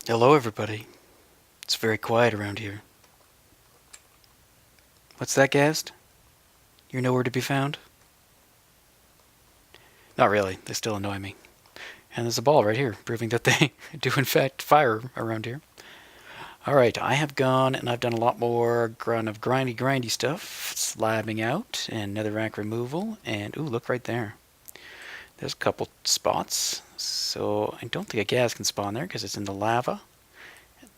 Hello, everybody. It's very quiet around here. What's that, Gast? You're nowhere to be found? Not really. They still annoy me. And there's a ball right here, proving that they do in fact fire around here. Alright, I have gone and I've done a lot more grindy stuff. Slabbing out and netherrack removal. And, ooh, look right there. There's a couple spots. So I don't think a gas can spawn there because it's in the lava.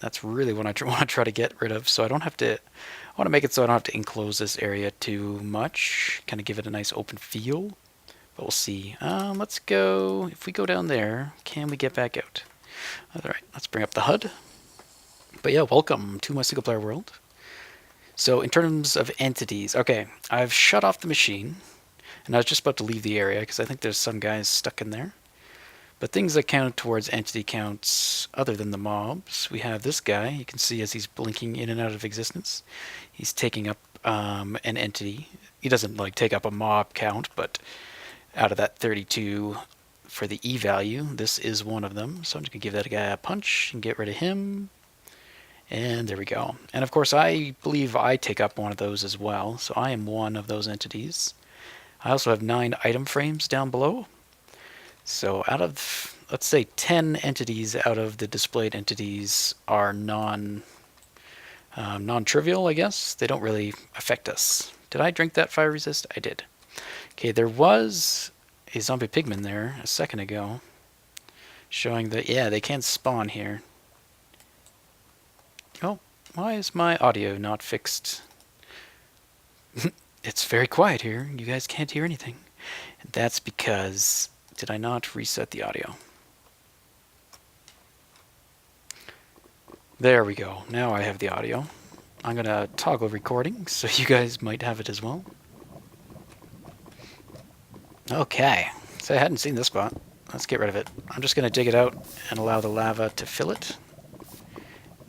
That's really what I want to try to get rid of, so I don't have to. I want to make it so I don't have to enclose this area too much. Kind of give it a nice open feel. But we'll see. Let's go. If we go down there, can we get back out? Alright, let's bring up the HUD. But yeah, welcome to my single player world. So in terms of entities, okay, I've shut off the machine. And I was just about to leave the area because I think there's some guys stuck in there. But things that count towards entity counts other than the mobs, we have this guy. You can see as he's blinking in and out of existence, he's taking up an entity. He doesn't like take up a mob count, but out of that 32 for the E value, this is one of them. So I'm just going to give that guy a punch and get rid of him. And there we go. And of course, I believe I take up one of those as well. So I am one of those entities. I also have 9 item frames down below. So out of, let's say, 10 entities out of the displayed entities are non-trivial, I guess. They don't really affect us. Did I drink that fire resist? I did. Okay, there was a zombie pigman there a second ago, showing that, yeah, they can spawn here. Oh, why is my audio not fixed? It's very quiet here. You guys can't hear anything. And that's because... Did I not reset the audio? There we go. Now I have the audio. I'm going to toggle recording so you guys might have it as well. Okay. So I hadn't seen this spot. Let's get rid of it. I'm just going to dig it out and allow the lava to fill it.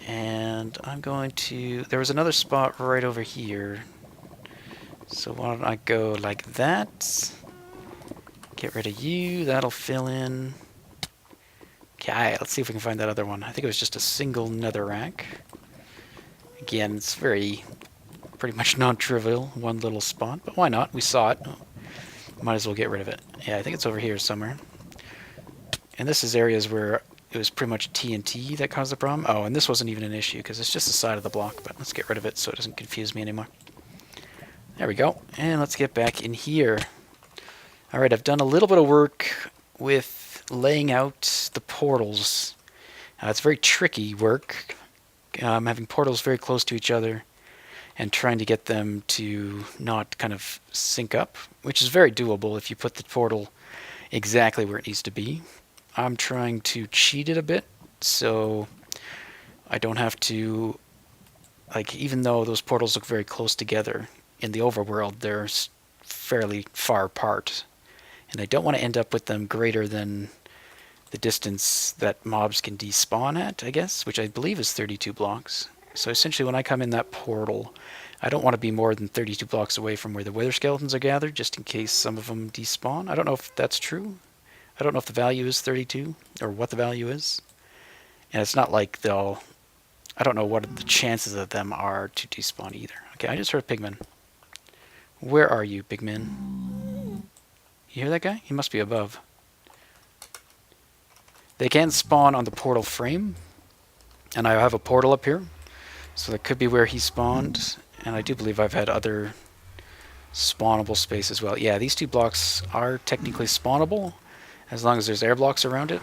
And I'm going to... There was another spot right over here. So why don't I go like that? Get rid of you, that'll fill in. Okay, let's see if we can find that other one. I think it was just a single netherrack. Again, it's pretty much non-trivial, one little spot, but why not? We saw it. Might as well get rid of it. Yeah, I think it's over here somewhere. And this is areas where it was pretty much TNT that caused the problem. Oh, and this wasn't even an issue because it's just the side of the block, but let's get rid of it so it doesn't confuse me anymore. There we go. And let's get back in here. Alright, I've done a little bit of work with laying out the portals. It's very tricky work. Having portals very close to each other and trying to get them to not kind of sync up, which is very doable if you put the portal exactly where it needs to be. I'm trying to cheat it a bit, so I don't have to, like, even though those portals look very close together, in the overworld they're fairly far apart. And I don't want to end up with them greater than the distance that mobs can despawn at, I guess, which I believe is 32 blocks. So essentially when I come in that portal, I don't want to be more than 32 blocks away from where the wither skeletons are gathered, just in case some of them despawn. I don't know if that's true. I don't know if the value is 32, or what the value is. And it's not like they'll... I don't know what the chances of them are to despawn either. Okay, I just heard pigman. Where are you, pigman? You hear that guy? He must be above. They can spawn on the portal frame. And I have a portal up here. So that could be where he spawned. And I do believe I've had other spawnable space as well. Yeah, these 2 blocks are technically spawnable, as long as there's air blocks around it.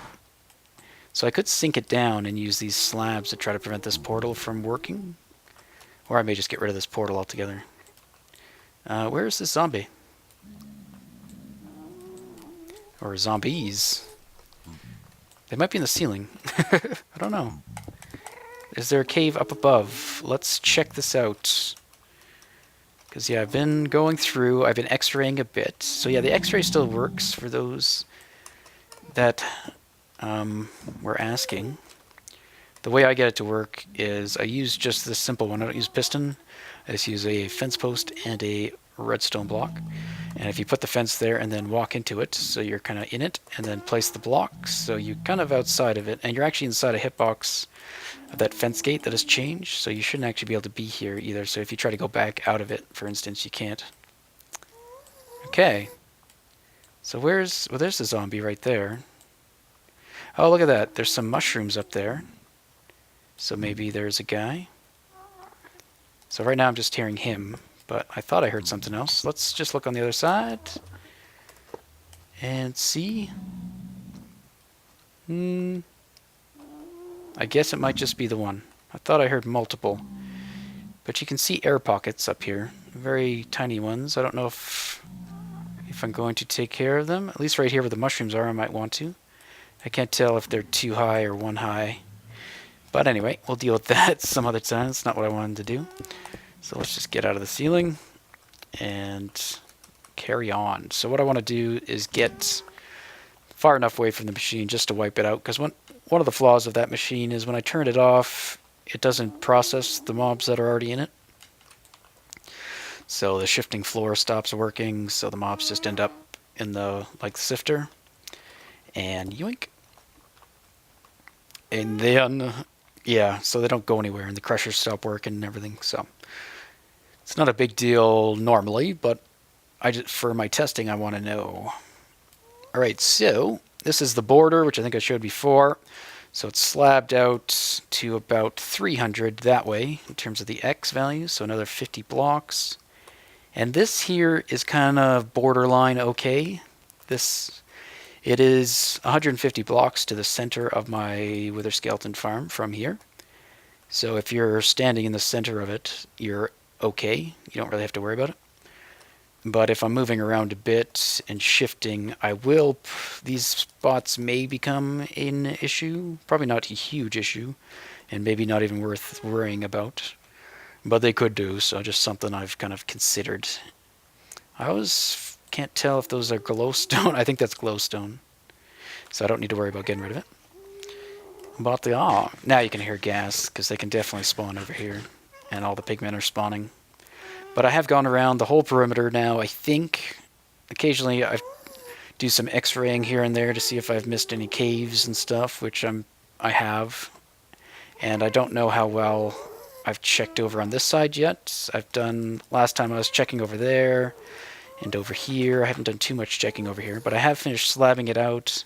So I could sink it down and use these slabs to try to prevent this portal from working. Or I may just get rid of this portal altogether. Where is this zombie? Or zombies. They might be in the ceiling. I don't know. Is there a cave up above? Let's check this out. Because, yeah, I've been going through. I've been x-raying a bit. So, yeah, the x-ray still works for those that were asking. The way I get it to work is I use just this simple one. I don't use piston. I just use a fence post and a redstone block. And if you put the fence there and then walk into it, so you're kind of in it, and then place the block, so you're kind of outside of it, and you're actually inside a hitbox of that fence gate that has changed, so you shouldn't actually be able to be here either. So if you try to go back out of it, for instance, you can't. Okay. So there's the zombie right there. Oh, look at that. There's some mushrooms up there. So maybe there's a guy. So right now I'm just hearing him, but I thought I heard something else. Let's just look on the other side and see. I guess it might just be the one. I thought I heard multiple. But you can see air pockets up here. Very tiny ones. I don't know if I'm going to take care of them. At least right here where the mushrooms are, I might want to. I can't tell if they're too high or one high. But anyway, we'll deal with that some other time. It's not what I wanted to do. So let's just get out of the ceiling and carry on. So what I want to do is get far enough away from the machine just to wipe it out. Because one of the flaws of that machine is when I turn it off, it doesn't process the mobs that are already in it. So the shifting floor stops working, so the mobs just end up in the, like, Sifter. And yoink. And then, yeah, so they don't go anywhere, and the crushers stop working and everything, so it's not a big deal normally, but for my testing, I want to know. Alright, so this is the border, which I think I showed before. So it's slabbed out to about 300 that way, in terms of the X value, so another 50 blocks. And this here is kind of borderline okay. It is 150 blocks to the center of my wither skeleton farm from here. So if you're standing in the center of it, you're okay. You don't really have to worry about it. But if I'm moving around a bit and shifting, these spots may become an issue. Probably not a huge issue, and maybe not even worth worrying about. But they could do, so just something I've kind of considered. I always can't tell if those are glowstone. I think that's glowstone. So I don't need to worry about getting rid of it. But now you can hear gas, because they can definitely spawn over here. And all the pigmen are spawning. But I have gone around the whole perimeter now, I think. Occasionally I do some x-raying here and there to see if I've missed any caves and stuff, which I have. And I don't know how well I've checked over on this side yet. Last time I was checking over there and over here. I haven't done too much checking over here, but I have finished slabbing it out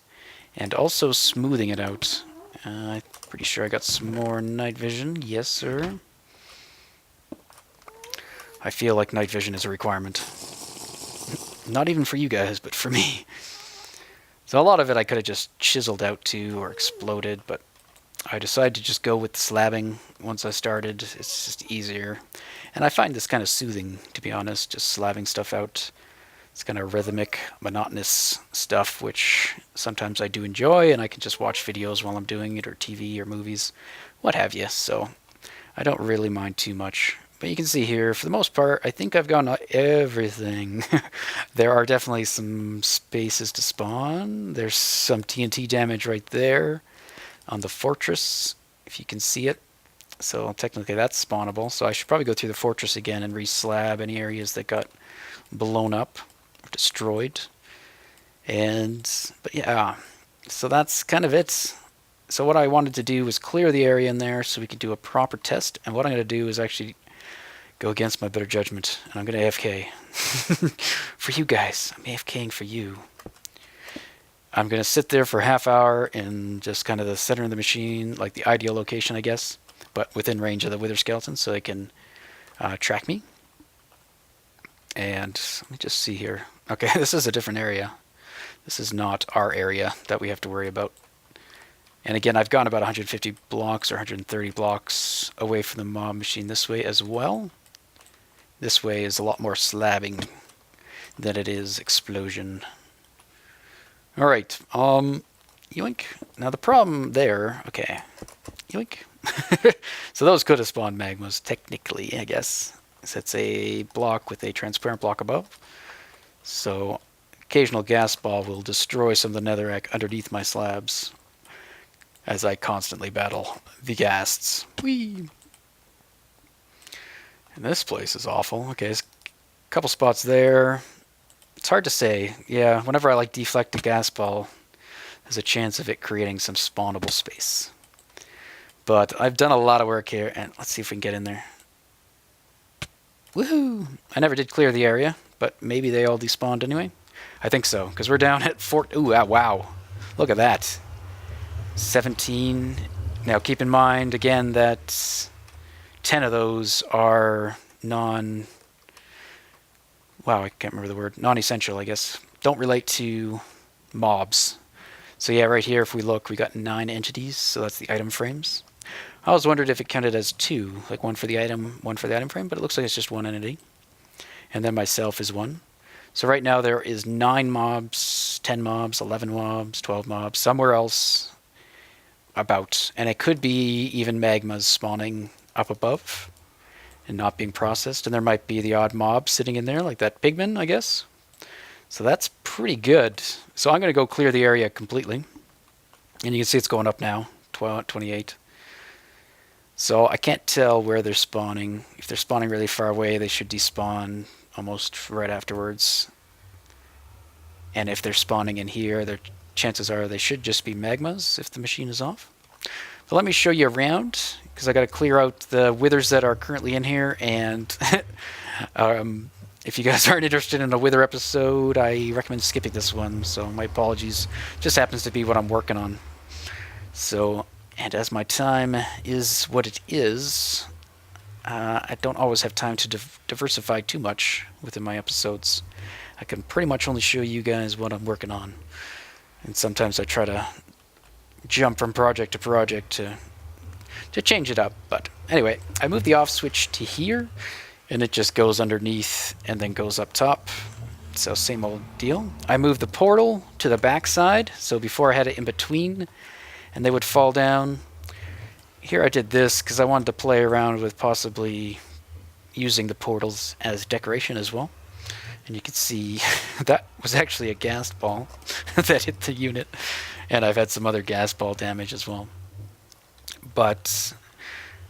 and also smoothing it out. I'm pretty sure I got some more night vision. Yes, sir. I feel like night vision is a requirement. Not even for you guys, but for me. So a lot of it I could have just chiseled out too, or exploded, but I decided to just go with the slabbing once I started. It's just easier. And I find this kind of soothing, to be honest, just slabbing stuff out. It's kind of rhythmic, monotonous stuff, which sometimes I do enjoy, and I can just watch videos while I'm doing it, or TV, or movies, what have you. So I don't really mind too much. But you can see here, for the most part, I think I've gone everything. There are definitely some spaces to spawn. There's some TNT damage right there on the fortress, if you can see it. So technically that's spawnable. So I should probably go through the fortress again and re-slab any areas that got blown up or destroyed. But yeah, so that's kind of it. So what I wanted to do was clear the area in there so we could do a proper test. And what I'm going to do is actually go against my better judgment, and I'm going to AFK. For you guys. I'm AFKing for you. I'm going to sit there for a half hour in just kind of the center of the machine, like the ideal location, I guess, but within range of the wither skeleton, so they can track me. And let me just see here. Okay, this is a different area. This is not our area that we have to worry about. And again, I've gone about 150 blocks or 130 blocks away from the mob machine this way as well. This way is a lot more slabbing than it is explosion. Alright, yoink. Now the problem there, okay, yoink. So those could have spawned magmas, technically, I guess. So it's a block with a transparent block above. So occasional gas ball will destroy some of the netherrack underneath my slabs as I constantly battle the ghasts. Whee! And this place is awful. Okay, Couple spots there. It's hard to say. Yeah, whenever I like deflect a gas ball, there's a chance of it creating some spawnable space. But I've done a lot of work here, and let's see if we can get in there. Woohoo! I never did clear the area, but maybe they all despawned anyway. I think so, because we're down at 4... Ooh, wow. Look at that. 17. Now, keep in mind, again, that 10 of those are non... Wow, I can't remember the word. Non-essential, I guess. Don't relate to mobs. So yeah, right here, if we look, we got 9 entities, so that's the item frames. I always wondered if it counted as 2, like one for the item frame, but it looks like it's just one entity. And then myself is 1. So right now there is 9 mobs, 10 mobs, 11 mobs, 12 mobs, somewhere else about. And it could be even magmas spawning up above and not being processed. And there might be the odd mob sitting in there, like that pigman, I guess. So that's pretty good. So I'm going to go clear the area completely. And you can see it's going up now, 28. So I can't tell where they're spawning. If they're spawning really far away, they should despawn almost right afterwards. And if they're spawning in here, their chances are they should just be magmas if the machine is off. But let me show you around, because I got to clear out the withers that are currently in here. And if you guys aren't interested in a wither episode, I recommend skipping this one. So my apologies. Just happens to be what I'm working on. So, and as my time is what it is, I don't always have time to diversify too much within my episodes. I can pretty much only show you guys what I'm working on. And sometimes I try to jump from project to project to change it up. But anyway, I moved the off switch to here, and it just goes underneath and then goes up top. So same old deal. I moved the portal to the back side, so before I had it in between, and they would fall down. Here I did this because I wanted to play around with possibly using the portals as decoration as well. And you can see that was actually a gas ball that hit the unit. And I've had some other gas ball damage as well. But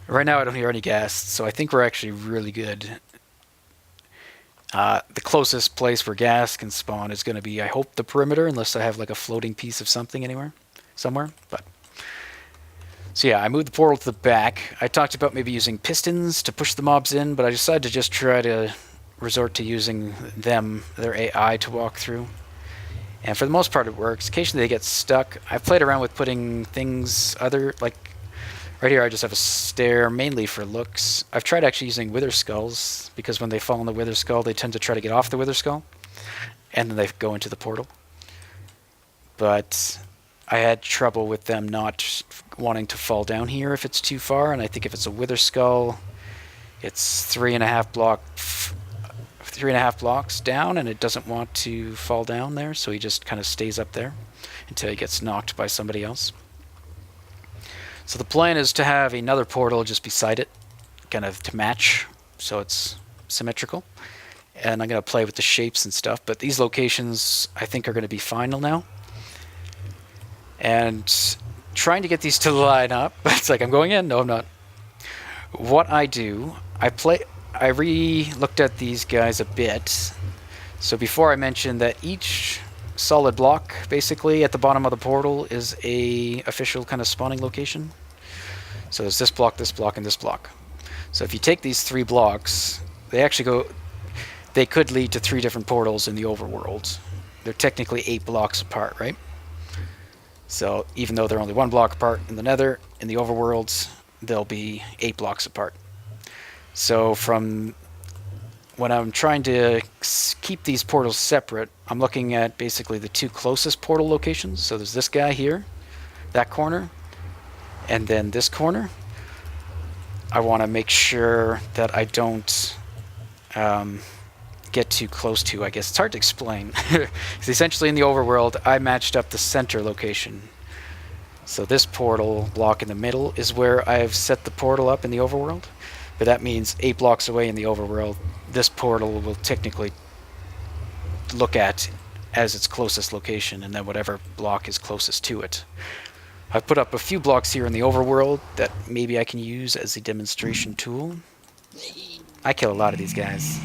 right now I don't hear any gas, so I think we're actually really good. The closest place where gas can spawn is going to be, I hope, the perimeter, unless I have like a floating piece of something somewhere. But so yeah, I moved the portal to the back. I talked about maybe using pistons to push the mobs in, but I decided to just try to resort to using their AI to walk through. And for the most part it works. Occasionally they get stuck. I've played around with putting things like right here I just have a stair mainly for looks. I've tried actually using wither skulls, because when they fall in the wither skull they tend to try to get off the wither skull and then they go into the portal. But I had trouble with them not wanting to fall down here if it's too far, and I think if it's a wither skull, it's 3.5 blocks down, and it doesn't want to fall down there, so he just kind of stays up there until he gets knocked by somebody else. So the plan is to have another portal just beside it, kind of to match, so it's symmetrical. And I'm going to play with the shapes and stuff, but these locations I think are going to be final now. And trying to get these to line up, it's like I'm going in, no I'm not. What I do, I re-looked at these guys a bit. So before I mentioned that each solid block basically at the bottom of the portal is a official kind of spawning location. So there's this block, and this block. So if you take these 3 blocks, they could lead to 3 different portals in the overworld. They're technically 8 blocks apart, right? So even though they're only 1 block apart in the nether, in the overworlds, they'll be 8 blocks apart. So from when I'm trying to keep these portals separate, I'm looking at basically the 2 closest portal locations. So there's this guy here, that corner, and then this corner. I want to make sure that I don't get too close to, I guess. It's hard to explain. Because essentially in the overworld, I matched up the center location. So this portal block in the middle is where I've set the portal up in the overworld. But that means 8 blocks away in the overworld, this portal will technically look at as its closest location, and then whatever block is closest to it. I've put up a few blocks here in the overworld that maybe I can use as a demonstration tool. I kill a lot of these guys.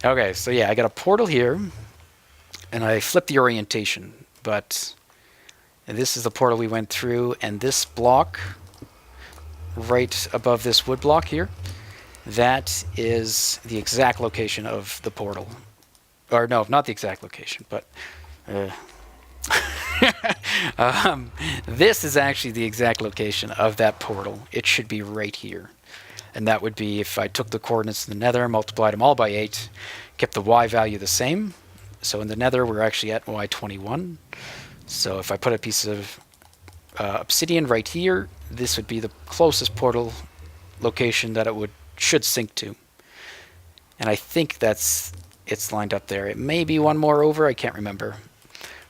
Okay, so yeah, I got a portal here, and I flipped the orientation, but this is the portal we went through, and this block right above this wood block here, that is the exact location of the portal. Or no, not the exact location, but this is actually the exact location of that portal. It should be right here. And that would be if I took the coordinates in the nether, multiplied them all by 8, kept the y value the same. So in the nether, we're actually at y21. So if I put a piece of obsidian right here, this would be the closest portal location that it should sync to. And I think it's lined up there. It may be one more over, I can't remember.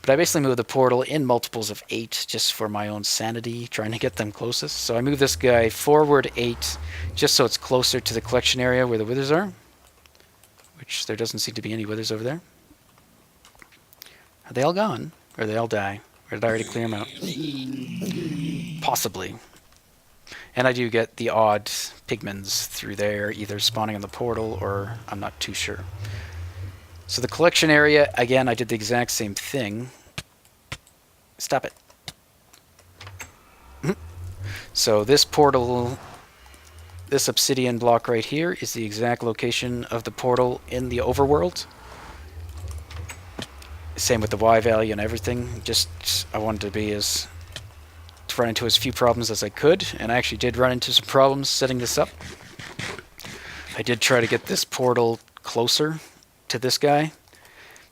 But I basically moved the portal in multiples of 8 just for my own sanity, trying to get them closest. So I moved this guy forward 8 just so it's closer to the collection area where the withers are. Which there doesn't seem to be any withers over there. Are they all gone? Or they all die? Or did I already clear them out? Possibly. And I do get the odd pigments through there, either spawning on the portal or I'm not too sure. So the collection area, again, I did the exact same thing. Stop it. So this portal, this obsidian block right here is the exact location of the portal in the overworld. Same with the Y value and everything. Just, I wanted to run into as few problems as I could, and I actually did run into some problems setting this up. I did try to get this portal closer to this guy,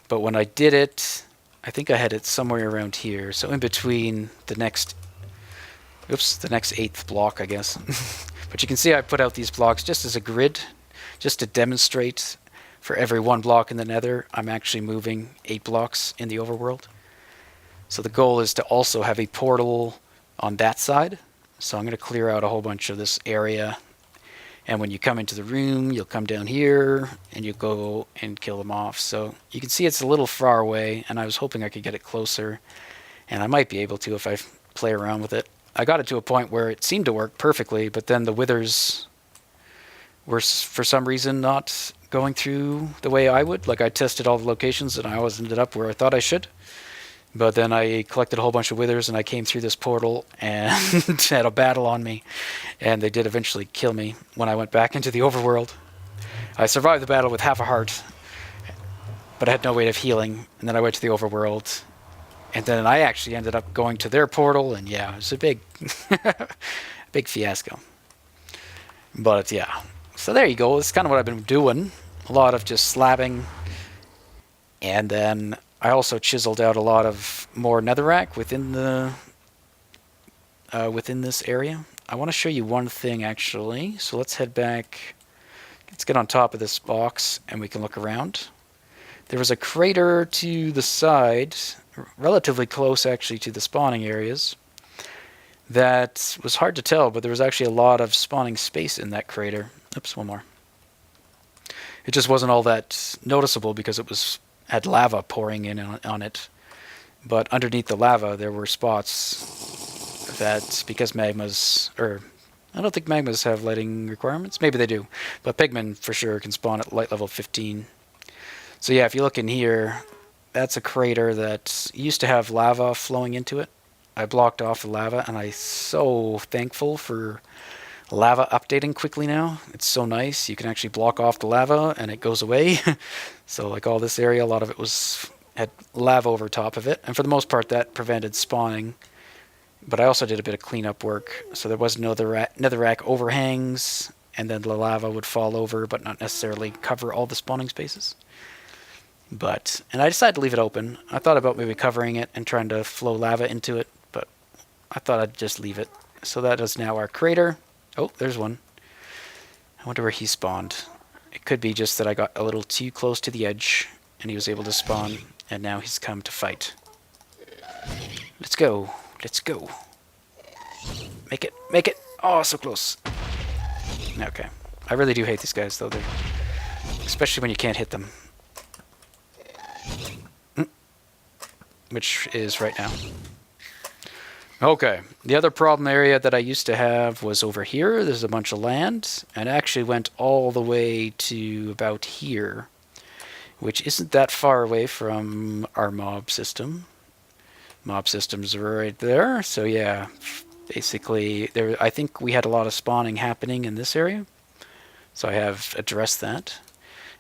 but when I did it, I think I had it somewhere around here, so in between the next 8th block, I guess. But you can see I put out these blocks just as a grid, just to demonstrate for every 1 block in the nether, I'm actually moving 8 blocks in the overworld. So the goal is to also have a portal on that side, so I'm going to clear out a whole bunch of this area. And when you come into the room, you'll come down here, and you'll go and kill them off. So you can see it's a little far away, and I was hoping I could get it closer. And I might be able to if I play around with it. I got it to a point where it seemed to work perfectly, but then the withers were, for some reason, not going through the way I would. Like, I tested all the locations, and I always ended up where I thought I should. But then I collected a whole bunch of withers, and I came through this portal and had a battle on me. And they did eventually kill me when I went back into the overworld. I survived the battle with half a heart, but I had no way of healing. And then I went to the overworld. And then I actually ended up going to their portal, and yeah, it was a big, big fiasco. But yeah, so there you go. That's kind of what I've been doing. A lot of just slabbing. And then I also chiseled out a lot of more netherrack within this area. I want to show you one thing actually. So let's head back. Let's get on top of this box and we can look around. There was a crater to the side, relatively close actually to the spawning areas. That was hard to tell, but there was actually a lot of spawning space in that crater. Oops, one more. It just wasn't all that noticeable because it had lava pouring in on it. But underneath the lava, there were spots that, because magmas, I don't think magmas have lighting requirements. Maybe they do. But pigmen, for sure, can spawn at light level 15. So yeah, if you look in here, that's a crater that used to have lava flowing into it. I blocked off the lava, and I'm so thankful for lava updating quickly now. It's so nice. You can actually block off the lava, and it goes away. So like all this area, a lot of it had lava over top of it. And for the most part, that prevented spawning. But I also did a bit of cleanup work. So there was netherrack overhangs, and then the lava would fall over, but not necessarily cover all the spawning spaces. And I decided to leave it open. I thought about maybe covering it and trying to flow lava into it, but I thought I'd just leave it. So that is now our crater. Oh, there's one. I wonder where he spawned. It could be just that I got a little too close to the edge, and he was able to spawn, and now he's come to fight. Let's go. Let's go. Make it. Make it. Oh, so close. Okay. I really do hate these guys, though. Especially when you can't hit them. Which is right now. Okay, the other problem area that I used to have was over here. There's a bunch of land, and it actually went all the way to about here, which isn't that far away from our mob system. Mob system's right there, so yeah, basically, there. I think we had a lot of spawning happening in this area, so I have addressed that.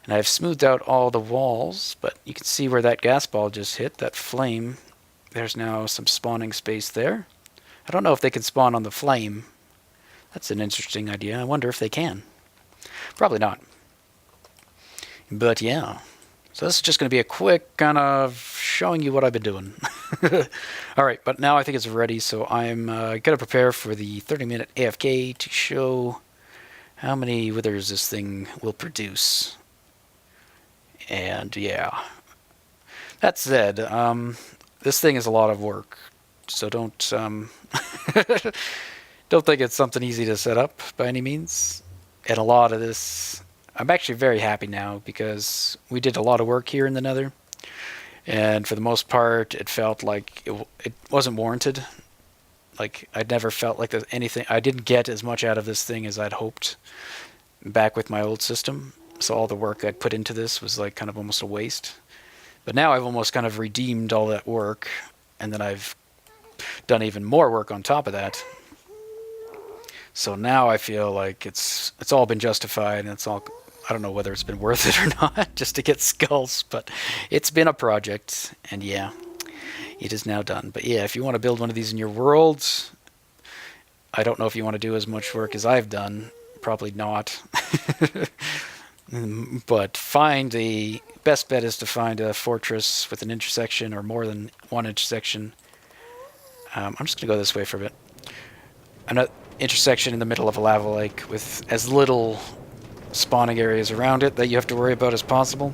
And I've smoothed out all the walls, but you can see where that gas ball just hit, that flame. There's now some spawning space there. I don't know if they can spawn on the flame. That's an interesting idea. I wonder if they can. Probably not. But yeah. So this is just going to be a quick kind of showing you what I've been doing. Alright, but now I think it's ready, so I'm going to prepare for the 30-minute AFK to show how many withers this thing will produce. And yeah. That said, this thing is a lot of work, so don't don't think it's something easy to set up by any means. And a lot of this, I'm actually very happy now because we did a lot of work here in the Nether, and for the most part, it felt like it wasn't warranted. Like I'd never felt like there's anything. I didn't get as much out of this thing as I'd hoped back with my old system. So all the work I'd put into this was like kind of almost a waste. But now I've almost kind of redeemed all that work, and then I've done even more work on top of that. So now I feel like it's all been justified, and it's all, I don't know whether it's been worth it or not, just to get skulls, but it's been a project, and yeah, it is now done. But yeah, if you want to build one of these in your world, I don't know if you want to do as much work as I've done. Probably not. But best bet is to find a fortress with an intersection or more than one intersection. I'm just going to go this way for a bit. An intersection in the middle of a lava lake with as little spawning areas around it that you have to worry about as possible.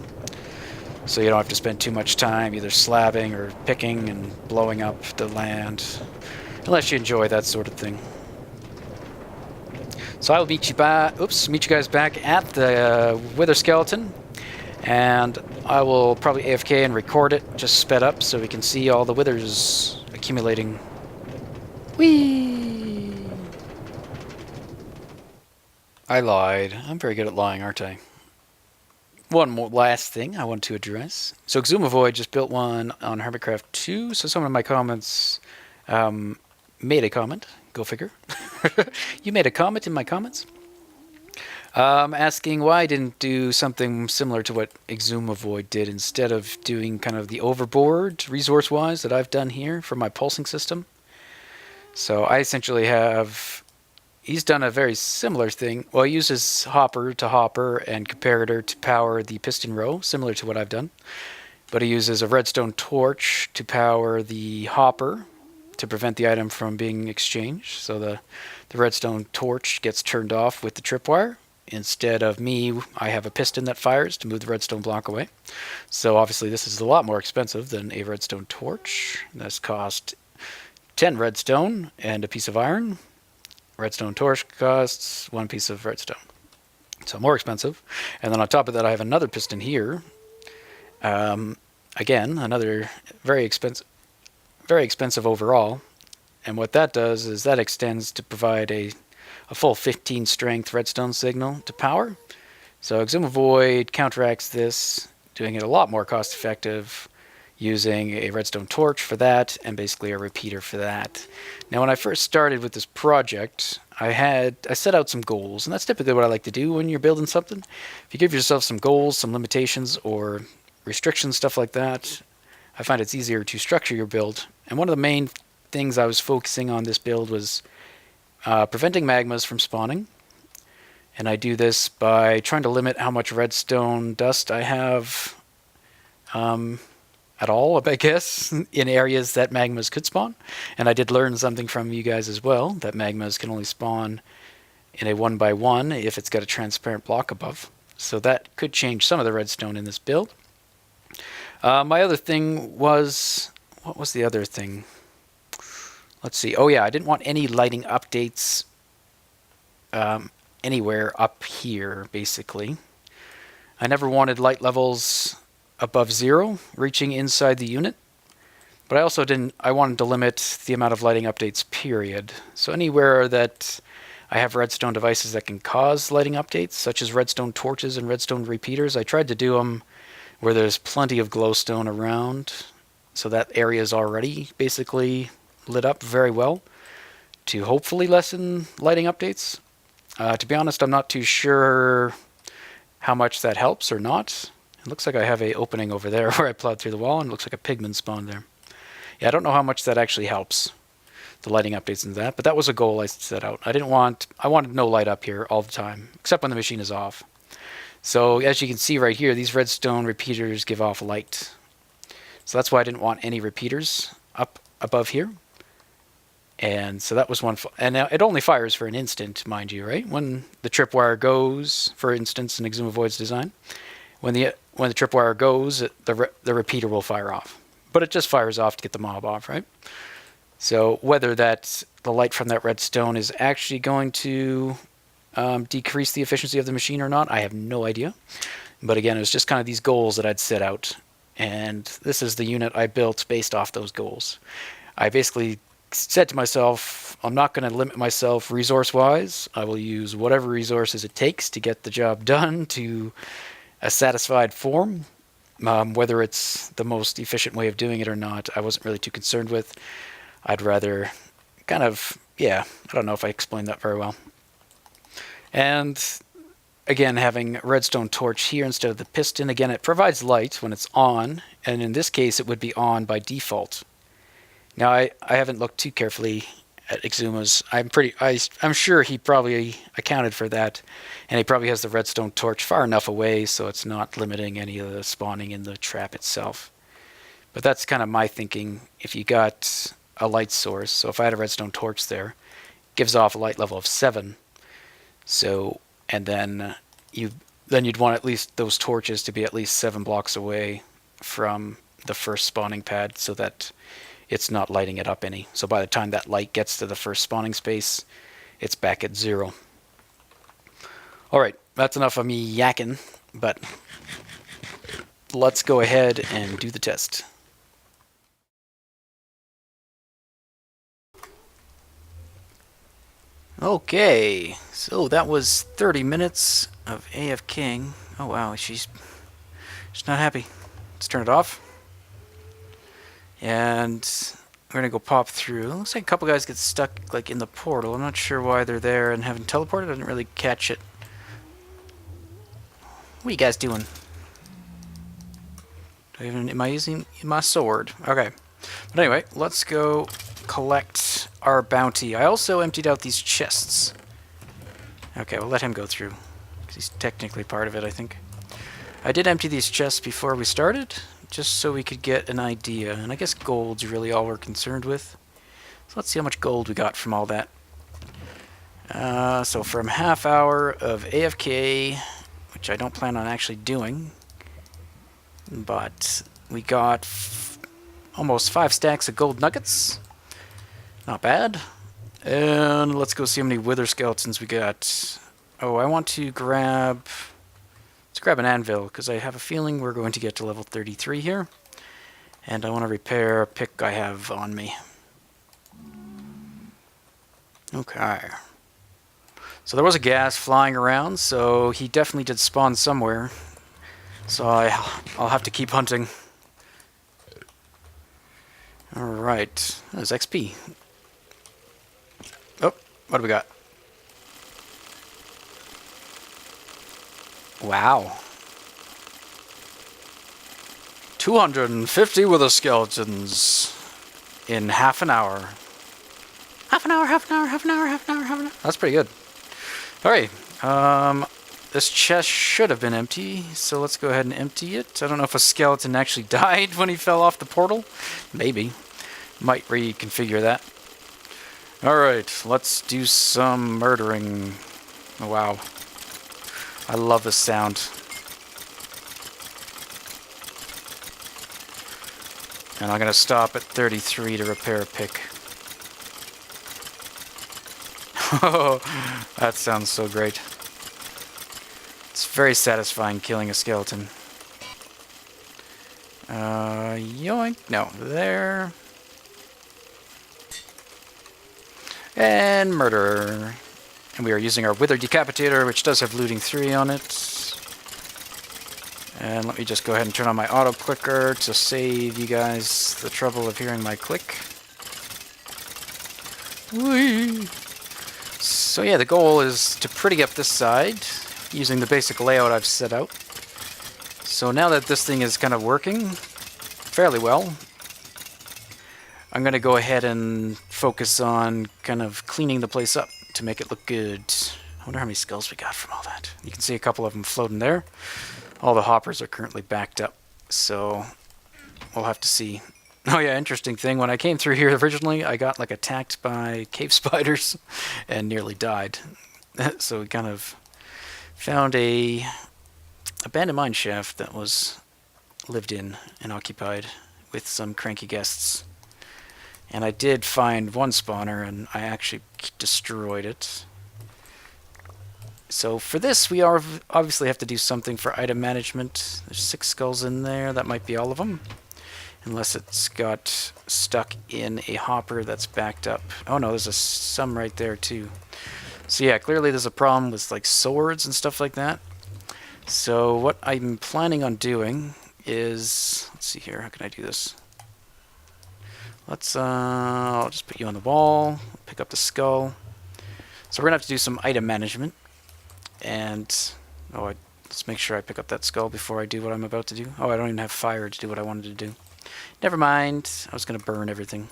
So you don't have to spend too much time either slabbing or picking and blowing up the land. Unless you enjoy that sort of thing. So I will meet you guys back at the Wither Skeleton, and I will probably AFK and record it, just sped up, so we can see all the withers accumulating. Whee! I lied. I'm very good at lying, aren't I? One more last thing I want to address. So Exumavoid just built one on Hermitcraft 2, so someone in my comments made a comment. Go figure. You made a comment in my comments asking why I didn't do something similar to what Exumavoid did instead of doing kind of the overboard resource-wise that I've done here for my pulsing system. So I essentially have... He's done a very similar thing. Well, he uses hopper to hopper and comparator to power the piston row, similar to what I've done. But he uses a redstone torch to power the hopper to prevent the item from being exchanged. So the redstone torch gets turned off with the tripwire. Instead of me, I have a piston that fires to move the redstone block away. So obviously this is a lot more expensive than a redstone torch. This cost 10 redstone and a piece of iron. Redstone torch costs 1 piece of redstone. So more expensive. And then on top of that I have another piston here. Again, another very expensive overall, and what that does is that extends to provide a full 15 strength redstone signal to power. So Exumavoid counteracts this, doing it a lot more cost effective, using a redstone torch for that and basically a repeater for that. Now when I first started with this project, I set out some goals, and that's typically what I like to do when you're building something. If you give yourself some goals, some limitations or restrictions, stuff like that, I find it's easier to structure your build. And one of the main things I was focusing on this build was preventing magmas from spawning. And I do this by trying to limit how much redstone dust I have at all, I guess, in areas that magmas could spawn. And I did learn something from you guys as well, that magmas can only spawn in a 1x1 if it's got a transparent block above. So that could change some of the redstone in this build. My other thing was... What was the other thing? Let's see. Oh yeah, I didn't want any lighting updates anywhere up here, basically. I never wanted light levels above 0 reaching inside the unit. But I also didn't, I wanted to limit the amount of lighting updates, period. So anywhere that I have redstone devices that can cause lighting updates, such as redstone torches and redstone repeaters, I tried to do them where there's plenty of glowstone around, so that area is already basically lit up very well to hopefully lessen lighting updates. To be honest, I'm not too sure how much that helps or not. It looks like I have a opening over there where I plowed through the wall, and it looks like a pigman spawned there. Yeah, I don't know how much that actually helps, the lighting updates and that, but that was a goal I set out. I wanted no light up here all the time, except when the machine is off. So as you can see right here, these redstone repeaters give off light. So that's why I didn't want any repeaters up above here. And so that was one, and now it only fires for an instant, mind you, right? When the tripwire goes, for instance, in Exuma Void's design, when the tripwire goes, the repeater will fire off. But it just fires off to get the mob off, right? So whether the light from that redstone is actually going to decrease the efficiency of the machine or not, I have no idea. But again, it was just kind of these goals that I'd set out. And this is the unit I built based off those goals. I basically said to myself, I'm not going to limit myself resource-wise. I will use whatever resources it takes to get the job done to a satisfied form. Whether it's the most efficient way of doing it or not, I wasn't really too concerned with. I'd rather kind of, yeah, I don't know if I explained that very well. And again, having a redstone torch here instead of the piston, again, it provides light when it's on, and in this case, it would be on by default. Now, I haven't looked too carefully at Exuma's. I'm sure he probably accounted for that, and he probably has the redstone torch far enough away so it's not limiting any of the spawning in the trap itself. But that's kind of my thinking. If you got a light source, so if I had a redstone torch there, it gives off a light level of 7. So, and then you'd want at least those torches to be at least 7 blocks away from the first spawning pad so that it's not lighting it up any. So by the time that light gets to the first spawning space, it's back at 0. Alright, that's enough of me yakking, but let's go ahead and do the test. Okay, so that was 30 minutes of AFKing. Oh wow, she's not happy. Let's turn it off. And we're gonna go pop through. Looks like a couple guys get stuck like in the portal. I'm not sure why they're there and haven't teleported. I didn't really catch it. What are you guys doing? Am I using my sword? Okay. But anyway, let's go collect our bounty. I also emptied out these chests. Okay, we'll let him go through, because he's technically part of it, I think. I did empty these chests before we started, just so we could get an idea. And I guess gold's really all we're concerned with. So let's see how much gold we got from all that. So from half hour of AFK, which I don't plan on actually doing, but we got almost 5 stacks of gold nuggets. Not bad. And let's go see how many wither skeletons we got. Oh, I want to grab... Let's grab an anvil, because I have a feeling we're going to get to level 33 here. And I want to repair a pick I have on me. Okay. So there was a gas flying around, so he definitely did spawn somewhere. So I'll have to keep hunting. Alright. There's XP. Oh, what do we got? Wow. 250 wither skeletons in half an hour. Half an hour, half an hour, half an hour, half an hour, half an hour. That's pretty good. Alright. This chest should have been empty, so let's go ahead and empty it. I don't know if a skeleton actually died when he fell off the portal. Maybe. Might reconfigure that. Alright, let's do some murdering. Oh, wow. I love this sound. And I'm going to stop at 33 to repair a pick. Oh, that sounds so great. It's very satisfying killing a skeleton. Yoink. No, there. And murder. And we are using our Wither Decapitator, which does have looting 3 on it. And let me just go ahead and turn on my auto clicker to save you guys the trouble of hearing my click. Whee! So yeah, the goal is to pretty up this side using the basic layout I've set out. So now that this thing is kind of working fairly well, I'm going to go ahead and focus on kind of cleaning the place up to make it look good. I wonder how many skulls we got from all that. You can see a couple of them floating there. All the hoppers are currently backed up, so we'll have to see. Oh yeah, interesting thing. When I came through here originally, I got like attacked by cave spiders and nearly died. So we kind of found a abandoned mine shaft that was lived in and occupied with some cranky guests. And I did find one spawner, and I actually destroyed it. So for this, we are obviously have to do something for item management. There's 6 skulls in there. That might be all of them. Unless it's got stuck in a hopper that's backed up. Oh no, there's some right there too. So yeah, clearly there's a problem with like swords and stuff like that. So what I'm planning on doing is, let's see here, how can I do this? I'll just put you on the wall, pick up the skull. So we're gonna have to do some item management. And, let's make sure I pick up that skull before I do what I'm about to do. Oh, I don't even have fire to do what I wanted to do. Never mind, I was gonna burn everything.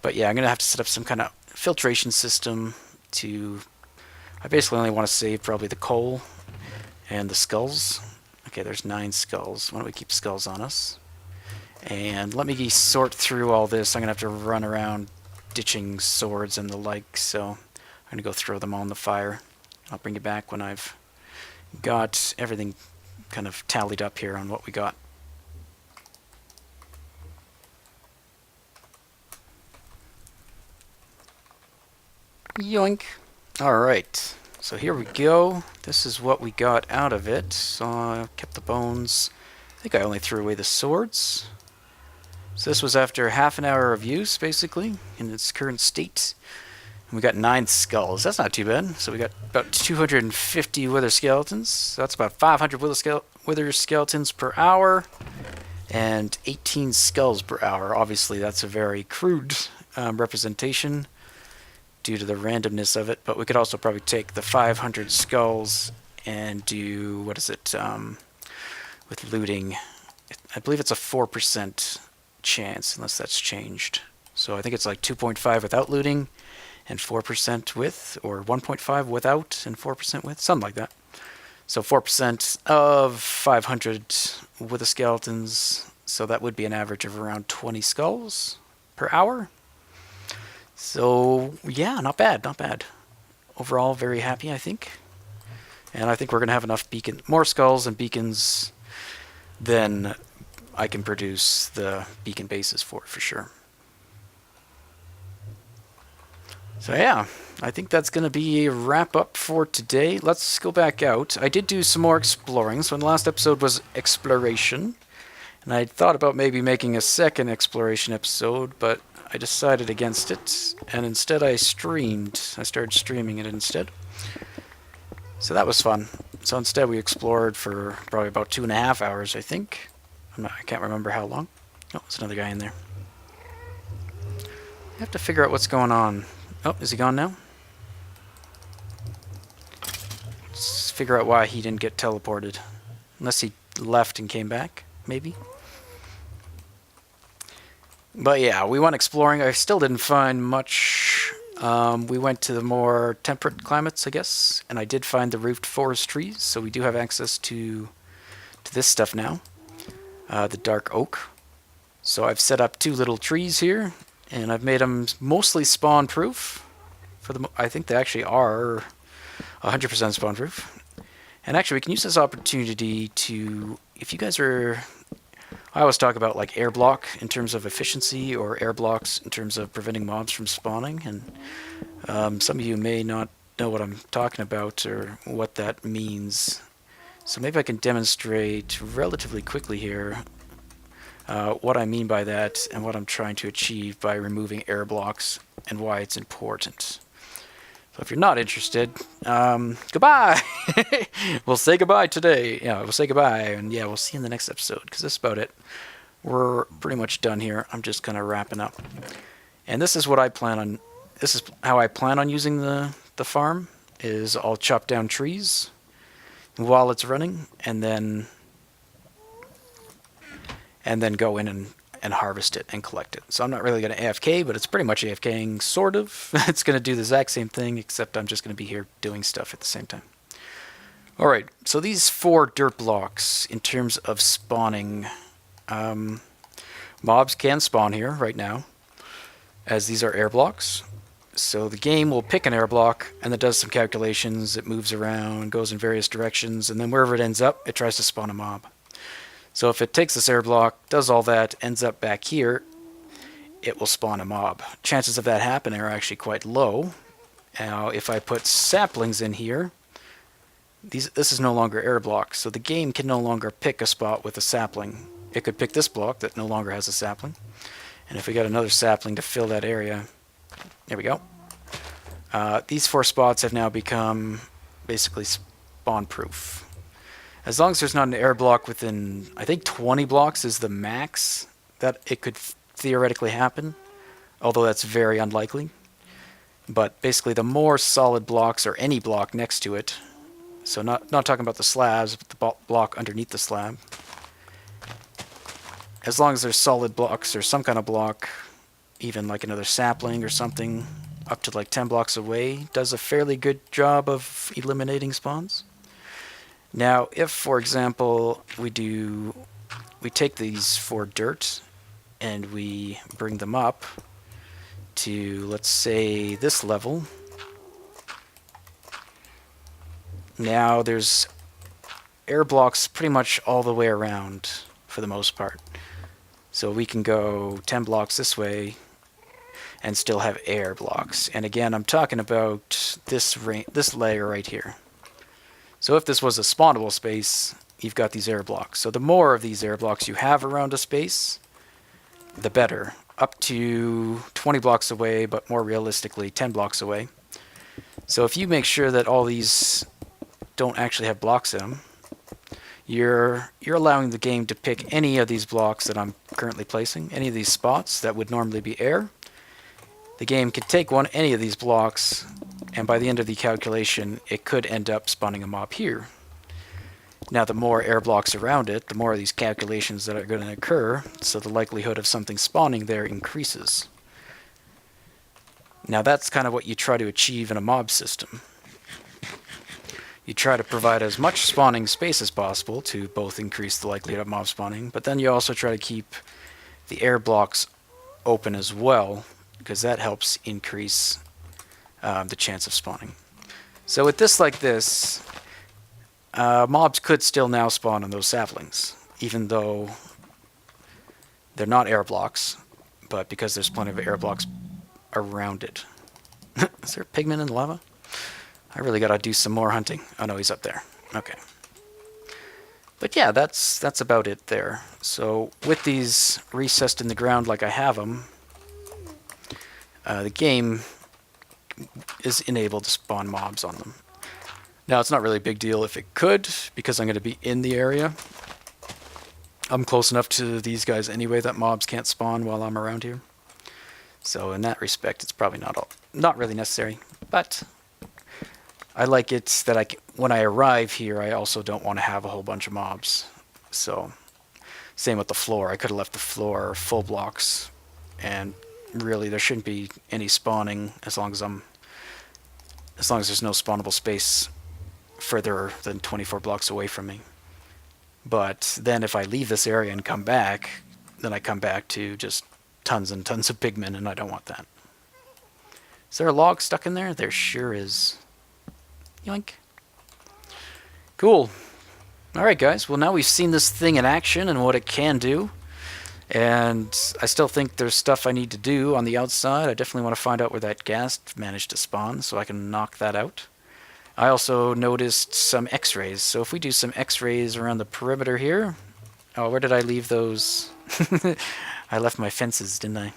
But yeah, I'm gonna have to set up some kind of filtration system to... I basically only want to save probably the coal and the skulls. Okay, there's 9 skulls. Why don't we keep skulls on us? And let me sort through all this. I'm going to have to run around ditching swords and the like, so I'm going to go throw them all in the fire. I'll bring you back when I've got everything kind of tallied up here on what we got. Yoink! Alright, so here we go. This is what we got out of it. So I kept the bones. I think I only threw away the swords. So this was after half an hour of use, basically, in its current state. And we got 9 skulls. That's not too bad. So we got about 250 wither skeletons. So that's about 500 wither skeletons per hour. And 18 skulls per hour. Obviously, that's a very crude representation due to the randomness of it. But we could also probably take the 500 skulls and do, what is it, with looting. I believe it's a 4% chance, unless that's changed. So I think it's like 2.5 without looting and 4% with, or 1.5 without and 4% with, something like that. So 4% of 500 with the skeletons, so that would be an average of around 20 skulls per hour. So yeah, not bad, not bad. Overall, very happy, I think. And I think we're going to have enough more skulls and beacons than I can produce the beacon bases for sure. So yeah, I think that's going to be a wrap up for today. Let's go back out. I did do some more exploring. So in the last episode was exploration. And I thought about maybe making a second exploration episode, but I decided against it. And instead I streamed. I started streaming it instead. So that was fun. So instead we explored for probably about 2.5 hours, I think. I can't remember how long. Oh, there's another guy in there. I have to figure out what's going on. Oh, is he gone now? Let's figure out why he didn't get teleported. Unless he left and came back, maybe. But yeah, we went exploring. I still didn't find much. We went to the more temperate climates, I guess. And I did find the roofed forest trees, so we do have access to this stuff now. The dark oak. So I've set up 2 little trees here, and I've made them mostly spawn proof. I think they actually are 100% spawn proof. And actually we can use this opportunity to, if you guys are, I always talk about like air block in terms of efficiency, or air blocks in terms of preventing mobs from spawning, and some of you may not know what I'm talking about or what that means. So maybe I can demonstrate relatively quickly here. what I mean by that and what I'm trying to achieve by removing air blocks and why it's important. So if you're not interested, goodbye. We'll say goodbye today. Yeah, we'll say goodbye, and yeah, we'll see you in the next episode, because that's about it. We're pretty much done here. I'm just kind of wrapping up. And this is what I plan on, this is how I plan on using the farm, is I'll chop down trees while it's running, and then go in and harvest it and collect it. So I'm not really going to AFK, but it's pretty much AFKing, sort of. It's going to do the exact same thing, except I'm just going to be here doing stuff at the same time. Alright, so these 4 dirt blocks, in terms of spawning, mobs can spawn here right now, as these are air blocks. So the game will pick an air block, and it does some calculations, it moves around, goes in various directions, and then wherever it ends up, it tries to spawn a mob. So if it takes this air block, does all that, ends up back here, it will spawn a mob. Chances of that happening are actually quite low. Now, if I put saplings in here, this is no longer air block, so the game can no longer pick a spot with a sapling. It could pick this block that no longer has a sapling. And if we got another sapling to fill that area, there we go. These 4 spots have now become basically spawn-proof. As long as there's not an air block within, I think 20 blocks is the max that it could theoretically happen, although that's very unlikely. But basically the more solid blocks, or any block next to it, so not talking about the slabs, but the block underneath the slab. As long as there's solid blocks or some kind of block, even like another sapling or something, up to like 10 blocks away, does a fairly good job of eliminating spawns. Now, if, for example, we take these 4 dirt and we bring them up to, let's say, this level. Now there's air blocks pretty much all the way around for the most part. So we can go 10 blocks this way and still have air blocks. And again, I'm talking about this layer right here. So if this was a spawnable space, you've got these air blocks. So the more of these air blocks you have around a space, the better. Up to 20 blocks away, but more realistically 10 blocks away. So if you make sure that all these don't actually have blocks in them, you're allowing the game to pick any of these blocks that I'm currently placing, any of these spots that would normally be air. The game could take any of these blocks, and by the end of the calculation, it could end up spawning a mob here. Now, the more air blocks around it, the more of these calculations that are going to occur, so the likelihood of something spawning there increases. Now, that's kind of what you try to achieve in a mob system. You try to provide as much spawning space as possible to both increase the likelihood of mob spawning, but then you also try to keep the air blocks open as well, because that helps increase the chance of spawning. So with this like this, mobs could still now spawn on those saplings, even though they're not air blocks, but because there's plenty of air blocks around it. Is there a pigman in the lava? I really gotta do some more hunting. Oh no, he's up there. Okay. But yeah, that's about it there. So with these recessed in the ground like I have them, the game is enabled to spawn mobs on them. Now, it's not really a big deal if it could, because I'm going to be in the area. I'm close enough to these guys anyway that mobs can't spawn while I'm around here. So in that respect, it's probably not really necessary. But I like it that when I arrive here, I also don't want to have a whole bunch of mobs. So same with the floor. I could have left the floor full blocks, and really there shouldn't be any spawning as long as there's no spawnable space further than 24 blocks away from me. But then if I leave this area and come back, then I come back to just tons and tons of pigmen, and I don't want that. Is there a log stuck in there? There sure is. Yoink. Cool. Alright guys, well now we've seen this thing in action and what it can do. And I still think there's stuff I need to do on the outside. I definitely want to find out where that ghast managed to spawn so I can knock that out. I also noticed some x-rays. So if we do some x-rays around the perimeter here, Oh, where did I leave those? I left my fences, didn't I?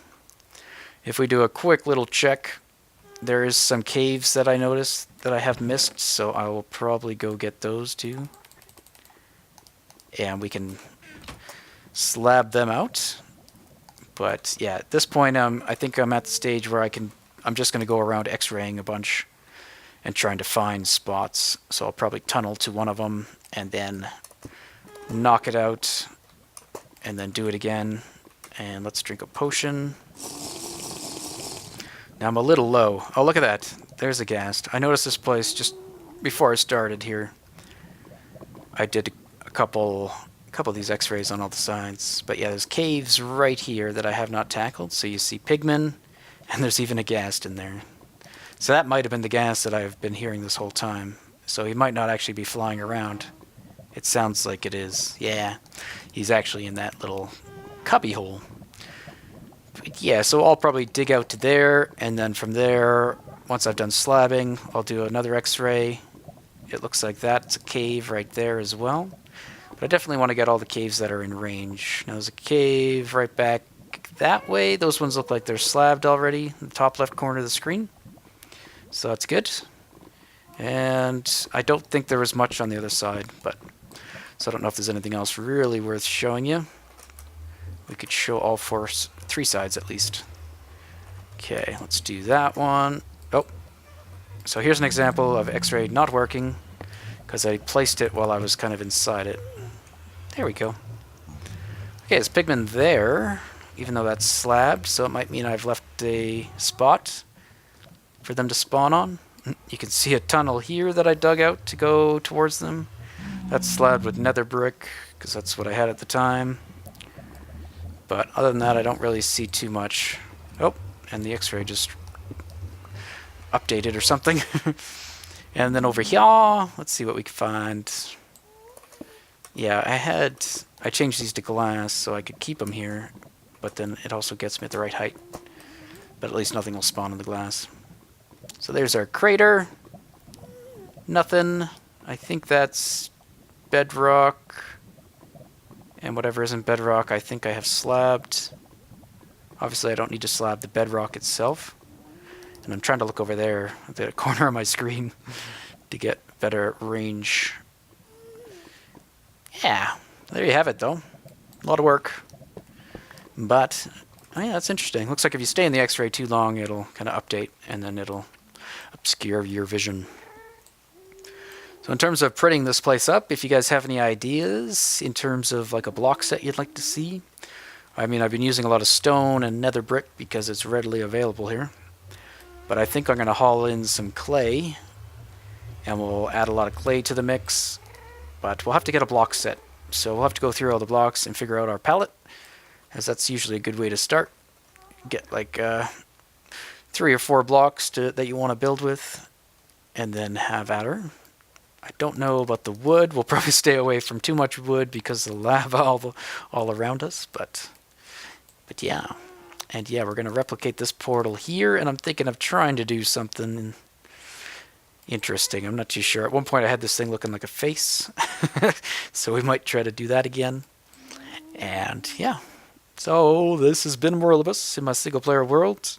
If we do a quick little check, there is some caves that I noticed that I have missed, so I will probably go get those too. And we can slab them out. But yeah, at this point, I think I'm at the stage where I'm just going to go around x-raying a bunch and trying to find spots. So I'll probably tunnel to one of them and then knock it out and then do it again. And let's drink a potion. Now I'm a little low. Oh, look at that. There's a ghast. I noticed this place just before I started here. I did a couple of these x-rays on all the sides. But yeah, there's caves right here that I have not tackled. So you see pigmen, and there's even a ghast in there. So that might have been the ghast that I've been hearing this whole time. So he might not actually be flying around. It sounds like it is. Yeah, he's actually in that little cubby hole. But yeah, so I'll probably dig out to there, and then from there, once I've done slabbing, I'll do another x-ray. It looks like that's a cave right there as well. But I definitely want to get all the caves that are in range. Now there's a cave right back that way. Those ones look like they're slabbed already in the top left corner of the screen. So that's good. And I don't think there was much on the other side, but so I don't know if there's anything else really worth showing you. We could show all three sides at least. Okay, let's do that one. Oh, so here's an example of x-ray not working because I placed it while I was kind of inside it. There we go. Okay, there's pigmen there, even though that's slabbed, so it might mean I've left a spot for them to spawn on. You can see a tunnel here that I dug out to go towards them. That's slabbed with nether brick, because that's what I had at the time. But other than that, I don't really see too much. Oh, and the x-ray just updated or something. And then over here, let's see what we can find. Yeah, I changed these to glass so I could keep them here, but then it also gets me at the right height. But at least nothing will spawn in the glass. So there's our crater. Nothing. I think that's bedrock. And whatever isn't bedrock, I think I have slabbed. Obviously, I don't need to slab the bedrock itself. And I'm trying to look over there at the corner of my screen to get better range. Yeah, there you have it, though. A lot of work. But, oh yeah, that's interesting. Looks like if you stay in the x-ray too long, it'll kind of update, and then it'll obscure your vision. So in terms of printing this place up, if you guys have any ideas in terms of like a block set you'd like to see, I mean, I've been using a lot of stone and nether brick because it's readily available here. But I think I'm going to haul in some clay, and we'll add a lot of clay to the mix. But we'll have to get a block set. So we'll have to go through all the blocks and figure out our palette, as that's usually a good way to start. Get like 3 or 4 blocks that you want to build with, and then have at her. I don't know about the wood. We'll probably stay away from too much wood because of the lava all around us. But yeah. And yeah, we're going to replicate this portal here, and I'm thinking of trying to do something interesting. I'm not too sure. At one point I had this thing looking like a face, so we might try to do that again. And yeah, so this has been Morilibus in my single-player world,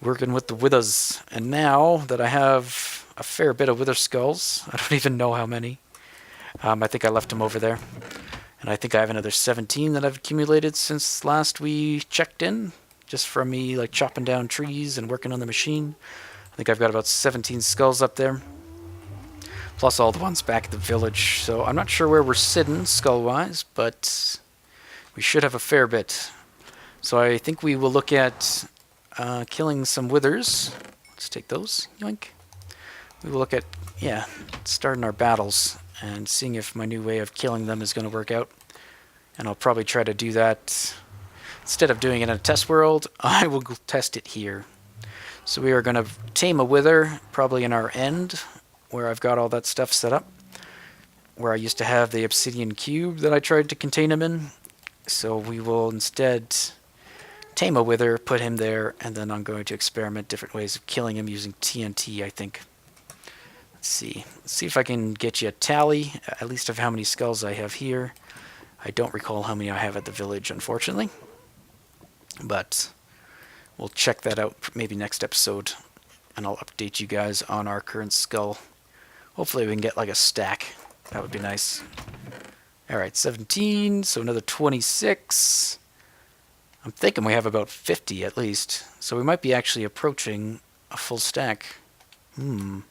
working with the withers. And now that I have a fair bit of wither skulls, I don't even know how many. I think I left them over there. And I think I have another 17 that I've accumulated since last we checked in, just from me like chopping down trees and working on the machine. I think I've got about 17 skulls up there, plus all the ones back at the village. So I'm not sure where we're sitting skull-wise, but we should have a fair bit. So I think we will look at killing some withers. Let's take those, yoink. We will look at, yeah, starting our battles and seeing if my new way of killing them is going to work out. And I'll probably try to do that. Instead of doing it in a test world, I will test it here. So we are going to tame a wither, probably in our end, where I've got all that stuff set up, where I used to have the obsidian cube that I tried to contain him in. So we will instead tame a wither, put him there, and then I'm going to experiment different ways of killing him using TNT, I think. Let's see if I can get you a tally, at least of how many skulls I have here. I don't recall how many I have at the village, unfortunately. But we'll check that out maybe next episode, and I'll update you guys on our current skull. Hopefully we can get like a stack. That would be nice. Alright, 17, so another 26. I'm thinking we have about 50 at least. So we might be actually approaching a full stack. I'm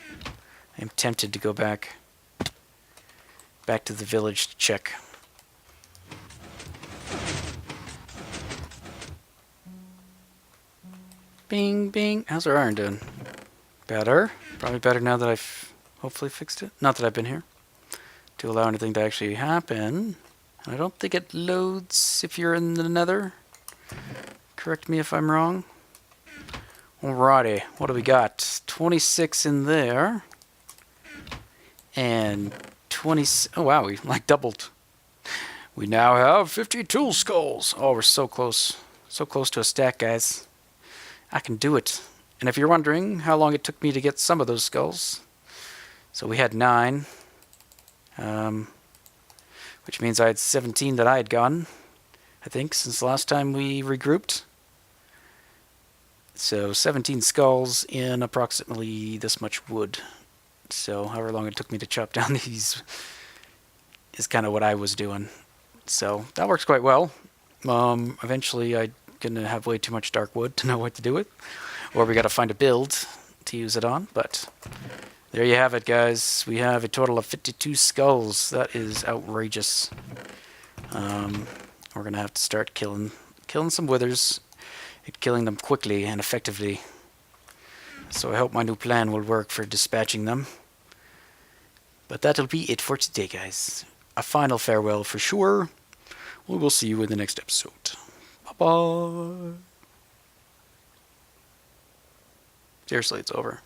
tempted to go back to the village to check. Bing, bing. How's our iron doing? Better. Probably better now that I've hopefully fixed it. Not that I've been here to allow anything to actually happen. And I don't think it loads if you're in the nether. Correct me if I'm wrong. Alrighty, what do we got? 26 in there. And 20... Oh wow, we like doubled. We now have 52 skulls. Oh, we're so close. So close to a stack, guys. I can do it. And if you're wondering how long it took me to get some of those skulls, so we had 9, which means I had 17 that I had gotten, I think, since the last time we regrouped. So 17 skulls in approximately this much wood. So however long it took me to chop down these is kind of what I was doing. So that works quite well. Eventually I'm going to have way too much dark wood to know what to do with. Or we got to find a build to use it on. But there you have it, guys. We have a total of 52 skulls. That is outrageous. We're going to have to start killing some withers. And killing them quickly and effectively. So I hope my new plan will work for dispatching them. But that'll be it for today, guys. A final farewell for sure. We will see you in the next episode. Bye-bye. Seriously, it's over.